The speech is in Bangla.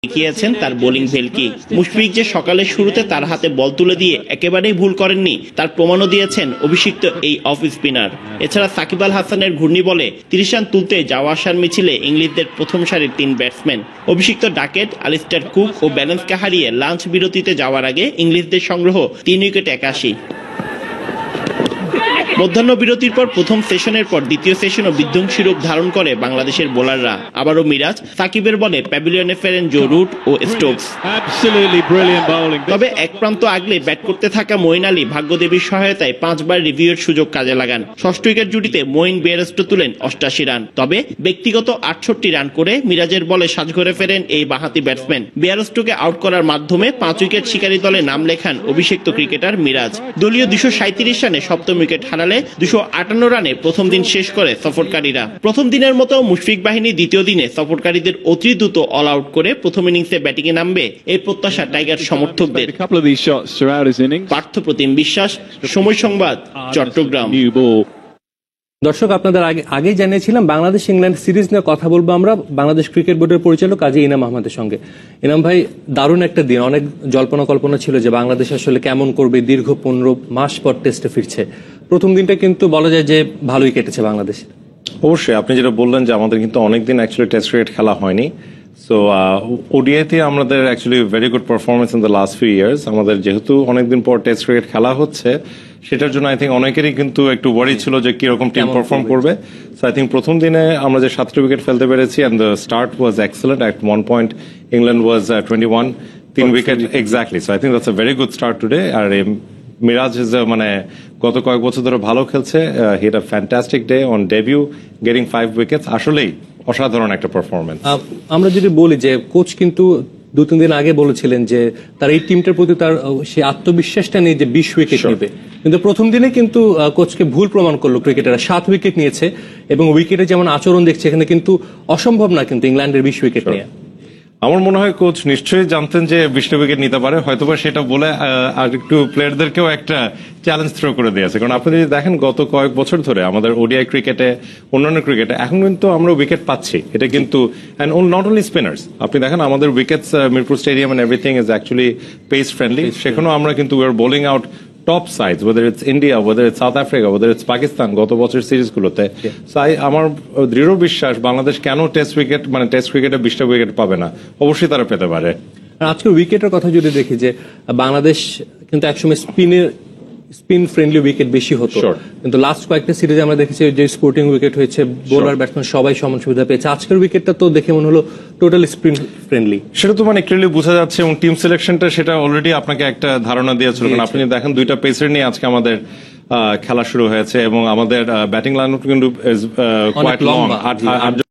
দেখিয়েছেন তার বোলিং ভেলকি। মুশফিক যে সকালের শুরুতে তার হাতে বল তুলে দিয়ে একেবারেই ভুল করেননি তার প্রমাণও দিয়েছেন অভিষিক্ত এই অফ স্পিনার। এছাড়া সাকিব আল হাসানের ঘূর্ণি বলে 30 রান তুলতে যাওয়া আসার মিছিলে ইংলিশদের প্রথম সারির 3 ব্যাটসম্যান অভিষিক্ত ডাকেট, আলিস্টার কুক ও ব্যালেন্সকে হারিয়ে লাঞ্চ বিরতিতে যাওয়ার আগে ইংলিশদের সংগ্রহ 3 উইকেট 81। মধ্যাহ্ন বিরতির পর প্রথম সেশনের পর দ্বিতীয় সেশনও বিধ্বংসী রূপ ধারণ করে বাংলাদেশের বোলাররা। আবারও মিরাজ, সাকিবের বলে প্যাভিলিয়নে ফেরেন জো রুট ও স্টোকস। তবে এক প্রান্ত আগলে ব্যাট করতে থাকা মঈন আলী ভাগ্যদেবীর সহায়তায় 5 বার রিভিউয়ের সুযোগ কাজে লাগান। ষষ্ঠ উইকেট জুটিতে মঈন বেয়ারস্টো তুলেন 88 রান। তবে ব্যক্তিগত 68 রান করে মিরাজের বলে সাজঘরে ফেরেন এই বাঁহাতি ব্যাটসম্যান। বেয়ারস্টোকে আউট করার মাধ্যমে 5 উইকেট শিকারী দলে নাম লেখান অভিষিক্ত ক্রিকেটার মিরাজ। দলীয় 237 রানে সপ্তম উইকেট হারালে 258 রানে প্রথম দিন শেষ করে সফরকারীরা। প্রথম দিনের মতো মুশফিক বাহিনী দ্বিতীয় দিনে সফরকারীদের অতি দ্রুত অল আউট করে প্রথম ইনিংসে ব্যাটিংয়ে নামবে এই প্রত্যাশা টাইগার সমর্থকদের। পার্থপ্রতিম বিশ্বাস, সময় সংবাদ, চট্টগ্রাম। দর্শক, আপনাদের আগেই জানিয়েছিলাম বাংলাদেশ ইংল্যান্ড সিরিজ নিয়ে কথা বলবো আমরা বাংলাদেশ ক্রিকেট বোর্ডের পরিচালক কাজী ইনাম আহমেদের সঙ্গে। ইনাম ভাই, দারুণ একটা দিন, অনেক জল্পনা কল্পনা ছিল যে বাংলাদেশ আসলে কেমন করবে, দীর্ঘ 15 মাস পর টেস্টে ফিরছে। প্রথম দিনটা কিন্তু বলা যায় যে ভালোই কেটেছে বাংলাদেশ। অবশ্যই আপনি যেটা বললেন যে আমাদের কিন্তু অনেকদিন অ্যাকচুয়ালি টেস্ট ক্রিকেট খেলা হয়নি। সো ওডিআইতে আমাদের actually very good performance in the last few years. আমাদের যেহেতু অনেকদিন পর টেস্ট ক্রিকেট খেলা হচ্ছে সেটার জন্য আই থিঙ্ক অনেকেরই কিন্তু একটু ওয়ারি ছিল যে কিরকম টিম পারফর্ম করবে। সো আই থিঙ্ক প্রথম দিনে আমরা যে 7টি উইকেট ফেলতে পেরেছি and the start was excellent. At 1 point England was 21, 3 wicket exactly. So I think that's a very good start today. আর মিরাজ মানে গত কয়েক বছর ধরে ভালো খেলছে। He had a fantastic day on debut, getting 5 wickets. আসলেই অসাধারণ একটা পারফরমেন্স। আমরা যদি বলি যে কোচ কিন্তু 2-3 দিন আগে বলেছিলেন যে তার এই টিমটার প্রতি তার সেই আত্মবিশ্বাসটা নিয়ে যে 20 উইকেট নেবে, কিন্তু প্রথম দিনে কিন্তু কোচকে ভুল প্রমাণ করলো ক্রিকেটাররা। 7 উইকেট নিয়েছে এবং উইকেটে যেমন আচরণ দেখছে এখানে কিন্তু অসম্ভব না কিন্তু ইংল্যান্ডের 20 উইকেট নিয়ে। আমার মনে হয় কোচ নিশ্চয়ই জানতেন যে 20টা উইকেট নিতে পারে, হয়তোবা সেটা বলে আর একটু প্লেয়ারদেরকেও একটা চ্যালেঞ্জ থ্রো করে দিয়েছে। কারণ আপনি যদি দেখেন গত কয়েক বছর ধরে আমাদের ওডিআই ক্রিকেটে, অন্যান্য ক্রিকেটে এখন কিন্তু আমরা উইকেট পাচ্ছি। এটা কিন্তু নট অনলি স্পিনার্স, আপনি দেখেন আমাদের wickets Mirpur stadium and everything is actually pace friendly. সেখানেও আমরা কিন্তু we are bowling out top সাইজ, whether it's India, whether it's South Africa, whether it's Pakistan গত বছর সিরিজগুলোতে। তাই আমার দৃঢ় বিশ্বাস বাংলাদেশ কেন টেস্ট ক্রিকেটে 20টা উইকেট পাবে না, অবশ্যই তারা পেতে পারে। আজকে উইকেটের কথা যদি দেখি যে বাংলাদেশ কিন্তু একসময় স্পিন ফ্রেন্ডলি উইকেট বেশি হতো, কিন্তু লাস্ট কয়েকটা সিরিজে আমরা দেখেছি যে স্পোর্টিং উইকেট হয়েছে, বোলার ব্যাটসম্যান সবাই সমান সুবিধা পেয়েছে। আজকের উইকেটটা তো দেখে মনে হলো টোটালি স্পিন ফ্রেন্ডলি। সেটা তো ক্লিয়ারলি বোঝা যাচ্ছে এবং টিম সিলেকশনটা সেটা অলরেডি আপনাকে একটা ধারণা দিয়েছিল। কারণ আপনি দেখেন 2টা পেসার নিয়ে আজকে আমাদের খেলা শুরু হয়েছে এবং আমাদের ব্যাটিং লাইন কিন্তু কোয়াইট লং, 8